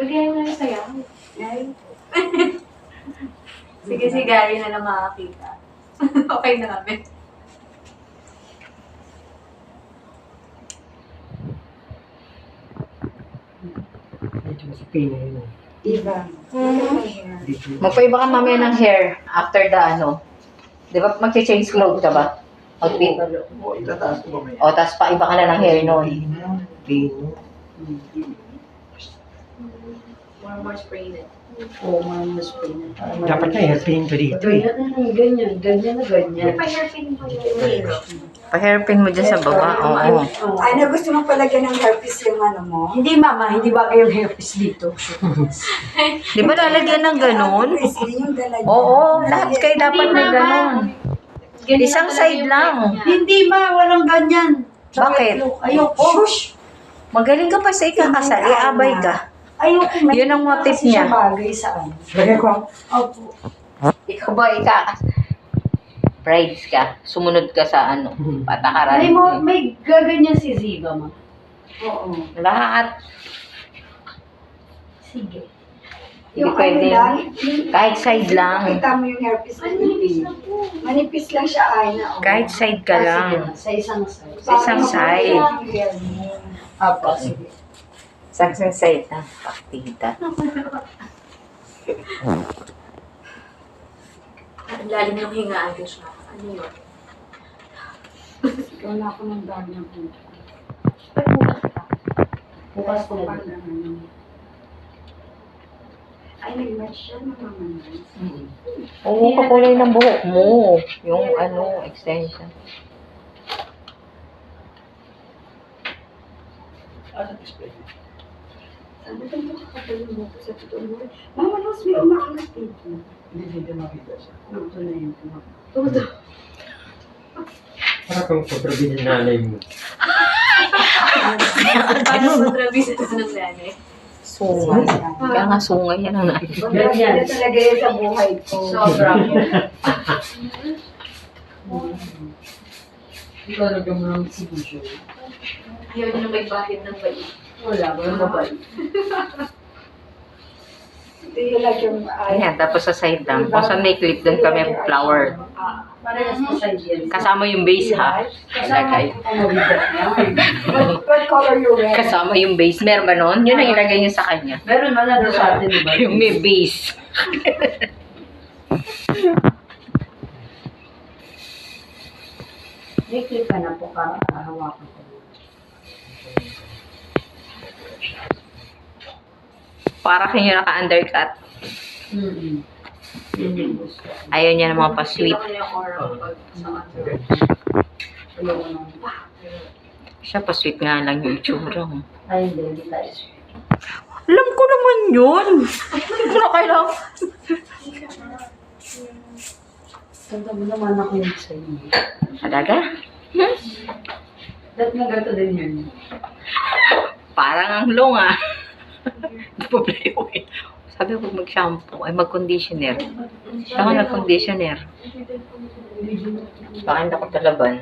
Bigyan mo na sayaw. Ay. Sige, si Gary na lang makakita. Okay na kami. Ito si Pina yun. Diba? Magpaiba ka mamaya ng hair after the ano. Di ba mag-change clothes ka ba? Outfit. Oo, itataas ko mamaya. O, tapos paiba ka na ng hair noon. Pino. More spray na. Oo, mas pina. Dapat na hairpin ko dito eh. Ganyan na ganyan. Pa-hairpin mo yun. Pa-hairpin mo dyan sa baba. Oo. Ay, na gusto mo palagyan ng herpes yung ano mo? Hindi, mama. Hindi bagay yung herpes dito. Di ba lalagyan ng ganun? Yung dalaga. Oo, lahat kayo dapat may ganun. Isang side lang. Hindi, ma. Walang ganyan. Bakit? Ayoko. Shush! Magaling ka pa sa ikakasal. Iabay ka. Ayoko. Yun ang motif Kasi niya. siya bagay sa ano. Lagay ko. Opo. Ikaw ba ikakasal? Brides ka. Sumunod ka sa ano. Patakaran. May gaganyan si Ziva, ma. Oo. Lahat. Sige. Hindi pwede. Kahit side lang. Kita mo yung herpes na manipis. Manipis lang siya, ay na. Kahit side ka lang. Sa isang side. Sa isang side. Apo, sige. Sa isang side na. Pakita. Ang lalim ng hingaan ko siya. Ano yun? Wala ako ng bag ng buko. Ba't bukas ka? Bukas ko pa lang. Ay, nag-match siya ng mga naman. Oo, kakulay ng buhok mo. Yung ano, extension. Ano display? Sabi ko, ito kakapal yung buko sa totoo mo. Mama, Los, may umakalas dito. Hindi dito makita siya. Ito na yun. Para kang sobrabin ng nanay mo. Paano mo travis ito ng nanay? Sungay. Kaya nga sungay yan ang natin. Ganyan talaga yun sa buhay ko. Sobrang. Ikaw nagam ng sibusyo. Ayaw niyo na may bakit ng balik. Wala, walang babay. Ito yung like yung Ayan, tapos sa side lang. Kung saan may clip, doon kami flower. Parehas na side yan. Kasama yung base ha. Ilagay. What color you wear? Kasama yung base. Meron ba nun? Yun ang ilagay niyo sa kanya. Meron man na sa atin, di ba? Yung may base. May clip ka na po ka, hawakan ko. Para kayo naka-undercut. Yun yung gusto. Ayaw niya ng mga pa-sweet. Ito yung aura ko pag sa ano. Ayoko nang. Siya pa-sweet nga lang yung itsura mo. Ay, hindi tayo. Alam ko naman yun. Hindi ko na kailangan. Santa mo naman ako yung sa inyo. Talaga? Dahil nga gato din yun. Parang ang long ah. Hindi pa playo eh. Sabi ko mag-shampoo, ay mag-conditioner. Saka nag-conditioner. Baka hindi ako talaban.